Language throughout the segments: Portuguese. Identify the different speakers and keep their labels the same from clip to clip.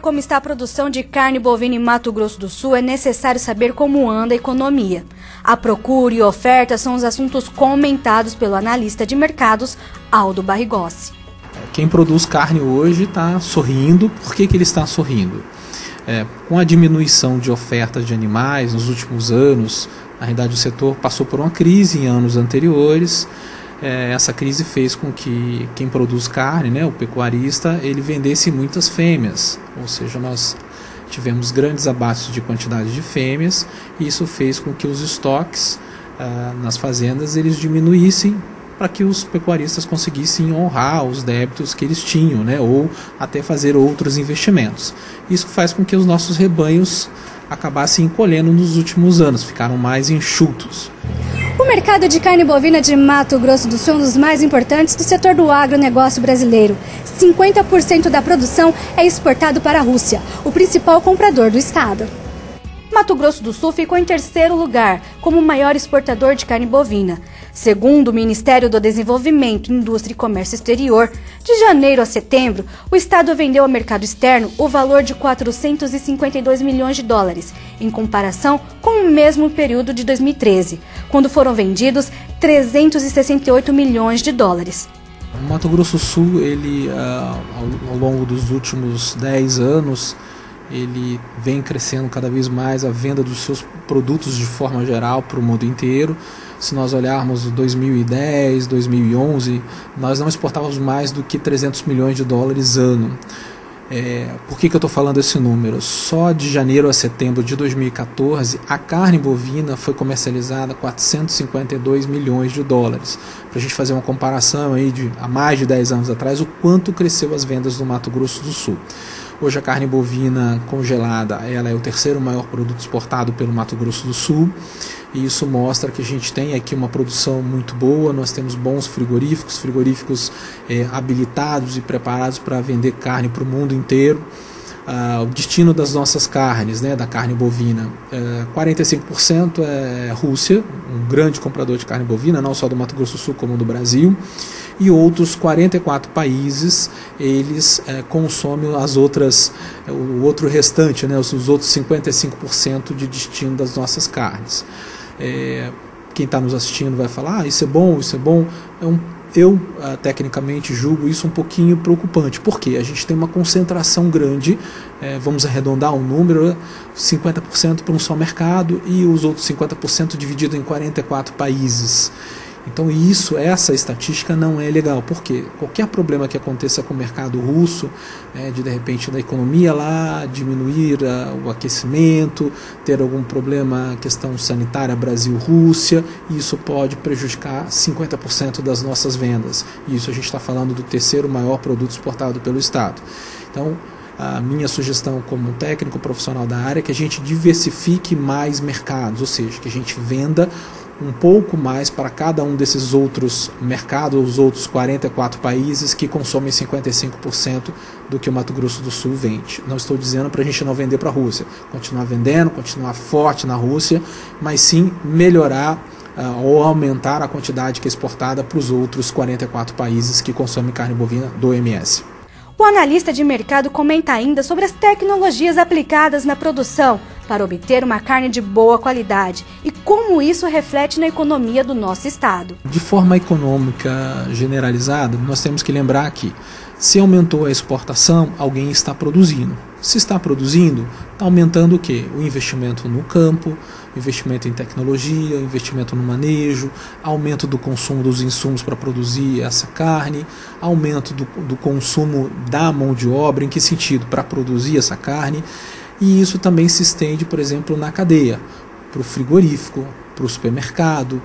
Speaker 1: como está a produção de carne bovina em Mato Grosso do Sul, é necessário saber como anda a economia. A procura e oferta são os assuntos comentados pelo analista de mercados, Aldo Barrigossi.
Speaker 2: Quem produz carne hoje está sorrindo. Por que ele está sorrindo? Com a diminuição de oferta de animais nos últimos anos, na realidade o setor passou por uma crise em anos anteriores. Essa crise fez com que quem produz carne, o pecuarista, ele vendesse muitas fêmeas, ou seja, nós tivemos grandes abates de quantidade de fêmeas, e isso fez com que os estoques nas fazendas eles diminuíssem para que os pecuaristas conseguissem honrar os débitos que eles tinham, ou até fazer outros investimentos. Isso faz com que os nossos rebanhos acabassem encolhendo nos últimos anos, ficaram mais enxutos.
Speaker 1: O mercado de carne bovina de Mato Grosso do Sul é um dos mais importantes do setor do agronegócio brasileiro. 50% da produção é exportado para a Rússia, o principal comprador do estado. Mato Grosso do Sul ficou em terceiro lugar como o maior exportador de carne bovina. Segundo o Ministério do Desenvolvimento, Indústria e Comércio Exterior, de janeiro a setembro, o estado vendeu ao mercado externo o valor de 452 milhões de dólares, em comparação com o mesmo período de 2013, quando foram vendidos 368 milhões de dólares.
Speaker 2: O Mato Grosso do Sul, ele, ao longo dos últimos 10 anos, ele vem crescendo cada vez mais a venda dos seus produtos de forma geral para o mundo inteiro. Se nós olharmos 2010, 2011, nós não exportávamos mais do que 300 milhões de dólares ano. Por que eu estou falando esse número? Só de janeiro a setembro de 2014, a carne bovina foi comercializada 452 milhões de dólares. Para a gente fazer uma comparação aí há mais de 10 anos atrás, o quanto cresceu as vendas no Mato Grosso do Sul. Hoje a carne bovina congelada ela é o terceiro maior produto exportado pelo Mato Grosso do Sul, e isso mostra que a gente tem aqui uma produção muito boa. Nós temos bons frigoríficos habilitados e preparados para vender carne para o mundo inteiro. O destino das nossas carnes, da carne bovina, 45% é Rússia, um grande comprador de carne bovina, não só do Mato Grosso do Sul como do Brasil, e outros 44 países, eles consomem o outro restante, os outros 55% de destino das nossas carnes. Quem está nos assistindo vai falar, isso é bom, eu tecnicamente julgo isso um pouquinho preocupante, porque a gente tem uma concentração grande, vamos arredondar um número, 50% para um só mercado e os outros 50% dividido em 44 países. Então essa estatística não é legal, porque qualquer problema que aconteça com o mercado russo, de repente da economia lá, diminuir o aquecimento, ter algum problema, questão sanitária Brasil-Rússia, isso pode prejudicar 50% das nossas vendas. E isso a gente está falando do terceiro maior produto exportado pelo estado. Então, a minha sugestão como técnico profissional da área é que a gente diversifique mais mercados, ou seja, que a gente venda um pouco mais para cada um desses outros mercados, os outros 44 países que consomem 55% do que o Mato Grosso do Sul vende. Não estou dizendo para a gente não vender para a Rússia, continuar vendendo, continuar forte na Rússia, mas sim melhorar ou aumentar a quantidade que é exportada para os outros 44 países que consomem carne bovina do OMS.
Speaker 1: O analista de mercado comenta ainda sobre as tecnologias aplicadas na produção para obter uma carne de boa qualidade e como isso reflete na economia do nosso estado.
Speaker 2: De forma econômica generalizada, nós temos que lembrar que se aumentou a exportação, alguém está produzindo. Se está produzindo, está aumentando o quê? O investimento no campo, investimento em tecnologia, investimento no manejo, aumento do consumo dos insumos para produzir essa carne, aumento do consumo da mão de obra. Em que sentido? Para produzir essa carne. E isso também se estende, por exemplo, na cadeia, para o frigorífico, para o supermercado,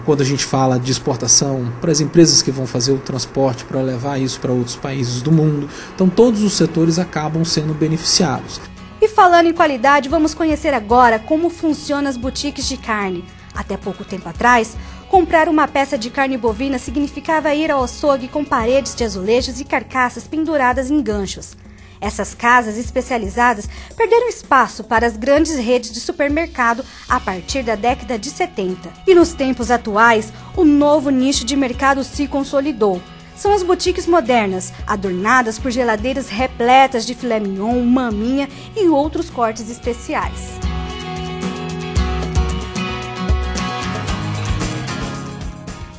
Speaker 2: quando a gente fala de exportação, para as empresas que vão fazer o transporte para levar isso para outros países do mundo. Então todos os setores acabam sendo beneficiados.
Speaker 1: E falando em qualidade, vamos conhecer agora como funcionam as boutiques de carne. Até pouco tempo atrás, comprar uma peça de carne bovina significava ir ao açougue com paredes de azulejos e carcaças penduradas em ganchos. Essas casas especializadas perderam espaço para as grandes redes de supermercado a partir da década de 70. E nos tempos atuais, o novo nicho de mercado se consolidou. são as boutiques modernas, adornadas por geladeiras repletas de filé mignon, maminha e outros cortes especiais.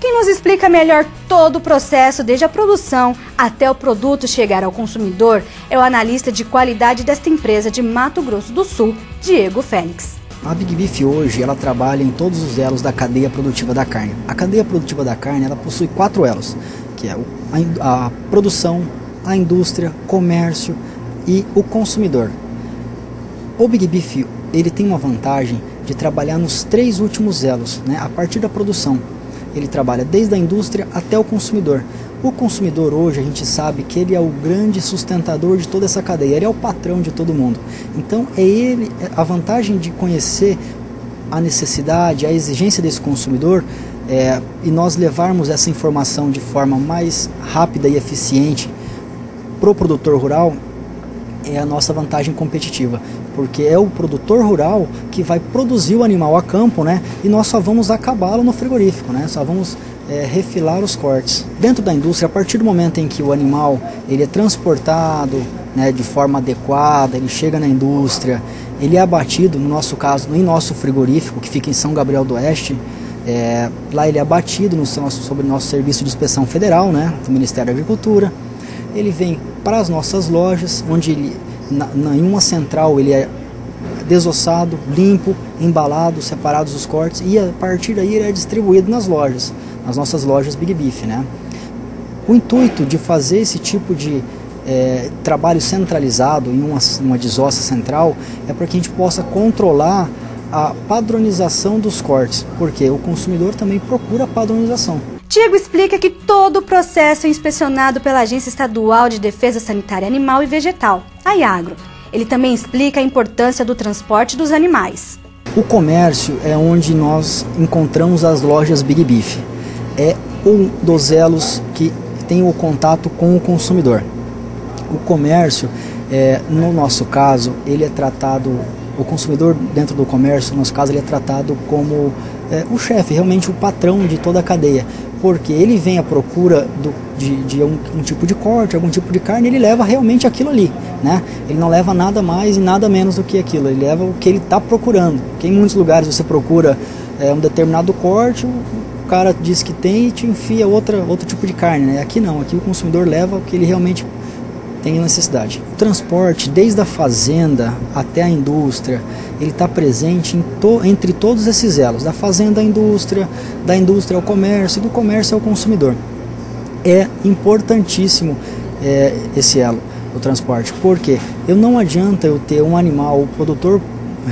Speaker 1: Quem nos explica melhor todo o processo, desde a produção até o produto chegar ao consumidor, é o analista de qualidade desta empresa de Mato Grosso do Sul, Diego Félix.
Speaker 3: A Big Beef hoje, ela trabalha em todos os elos da cadeia produtiva da carne. A cadeia produtiva da carne, ela possui 4 elos, que é a produção, a indústria, comércio e o consumidor. O Big Beef, ele tem uma vantagem de trabalhar nos 3 últimos elos, né? A partir da produção. Ele trabalha desde a indústria até o consumidor. O consumidor hoje, a gente sabe que ele é o grande sustentador de toda essa cadeia, ele é o patrão de todo mundo. Então é ele, a vantagem de conhecer a necessidade, a exigência desse consumidor e nós levarmos essa informação de forma mais rápida e eficiente para o produtor rural, é a nossa vantagem competitiva, porque é o produtor rural que vai produzir o animal a campo, né? E nós só vamos acabá-lo no frigorífico, né? Só vamos refilar os cortes. Dentro da indústria, a partir do momento em que o animal ele é transportado, né, de forma adequada, ele chega na indústria, ele é abatido, no nosso caso, em nosso frigorífico, que fica em São Gabriel do Oeste, lá ele é abatido sobre o nosso serviço de inspeção federal, né, do Ministério da Agricultura. Ele vem para as nossas lojas, onde ele, em uma central ele é desossado, limpo, embalado, separados os cortes, e a partir daí ele é distribuído nas lojas, nas nossas lojas Big Beef, né? O intuito de fazer esse tipo de trabalho centralizado em uma desossa central é para que a gente possa controlar a padronização dos cortes, porque o consumidor também procura padronização.
Speaker 1: Diego explica que todo o processo é inspecionado pela Agência Estadual de Defesa Sanitária Animal e Vegetal, a IAGRO. Ele também explica a importância do transporte dos animais.
Speaker 3: O comércio é onde nós encontramos as lojas Big Beef. É um dos elos que tem o contato com o consumidor. O comércio, no nosso caso, ele é tratado, o consumidor dentro do comércio, no nosso caso, ele é tratado como o chefe, realmente o patrão de toda a cadeia, porque ele vem à procura de um tipo de corte, algum tipo de carne, ele leva realmente aquilo ali, né? Ele não leva nada mais e nada menos do que aquilo, ele leva o que ele está procurando, porque em muitos lugares você procura um determinado corte, o cara diz que tem e te enfia outro tipo de carne, né? Aqui não, aqui o consumidor leva o que ele realmente tem necessidade. O transporte, desde a fazenda até a indústria, ele está presente entre todos esses elos, da fazenda à indústria, da indústria ao comércio, e do comércio ao consumidor. É importantíssimo esse elo, o transporte, porque não adianta eu ter um animal, o produtor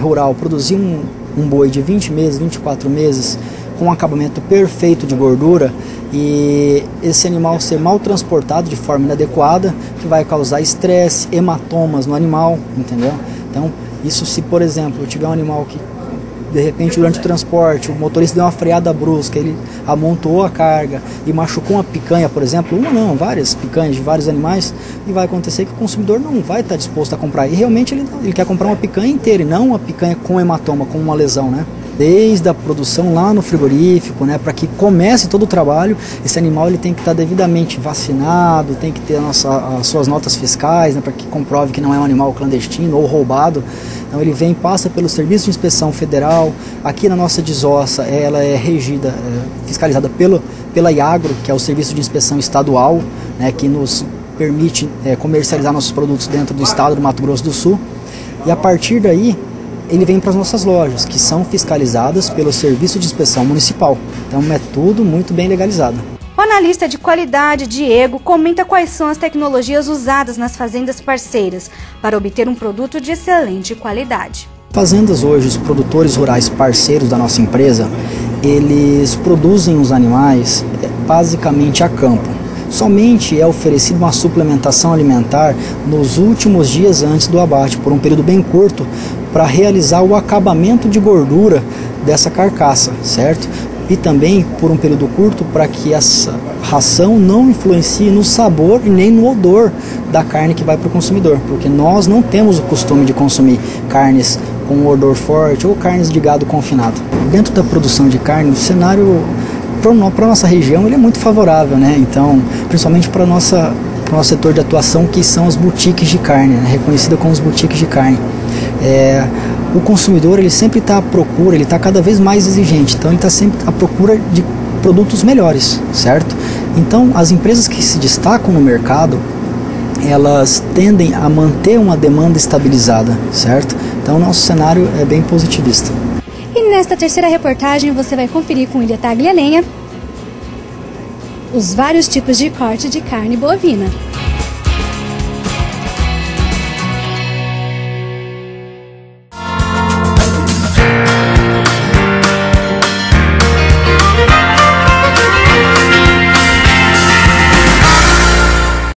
Speaker 3: rural produzir um boi de 20 meses, 24 meses, com um acabamento perfeito de gordura, e esse animal ser mal transportado de forma inadequada, que vai causar estresse, hematomas no animal, entendeu? Então, isso se, por exemplo, eu tiver um animal que, de repente, durante o transporte, o motorista deu uma freada brusca, ele amontoou a carga e machucou uma picanha, por exemplo, várias picanhas de vários animais, e vai acontecer que o consumidor não vai estar disposto a comprar. E realmente ele quer comprar uma picanha inteira e não uma picanha com hematoma, com uma lesão, né? Desde a produção lá no frigorífico, né, para que comece todo o trabalho, esse animal ele tem que estar devidamente vacinado, tem que ter as suas notas fiscais, né, para que comprove que não é um animal clandestino ou roubado. Então ele passa pelo Serviço de Inspeção Federal. Aqui na nossa desossa, ela é regida, fiscalizada pela IAGRO, que é o Serviço de Inspeção Estadual, né, que nos permite comercializar nossos produtos dentro do estado do Mato Grosso do Sul. E a partir daí, ele vem para as nossas lojas, que são fiscalizadas pelo Serviço de Inspeção Municipal. Então é tudo muito bem legalizado.
Speaker 1: O analista de qualidade, Diego, comenta quais são as tecnologias usadas nas fazendas parceiras para obter um produto de excelente qualidade.
Speaker 3: Fazendas hoje, os produtores rurais parceiros da nossa empresa, eles produzem os animais basicamente a campo. Somente é oferecida uma suplementação alimentar nos últimos dias antes do abate, por um período bem curto, para realizar o acabamento de gordura dessa carcaça, certo? E também por um período curto para que essa ração não influencie no sabor e nem no odor da carne que vai para o consumidor, porque nós não temos o costume de consumir carnes com odor forte ou carnes de gado confinado. Dentro da produção de carne, o cenário para a nossa região ele é muito favorável, né? Então, principalmente para o nosso setor de atuação, que são as boutiques de carne, né? Reconhecida como as boutiques de carne. O consumidor ele sempre está à procura, ele está cada vez mais exigente, então ele está sempre à procura de produtos melhores, certo? Então, as empresas que se destacam no mercado, elas tendem a manter uma demanda estabilizada, certo? Então, o nosso cenário é bem positivista.
Speaker 1: E nesta terceira reportagem você vai conferir com Ilha Taglialenha os vários tipos de corte de carne bovina.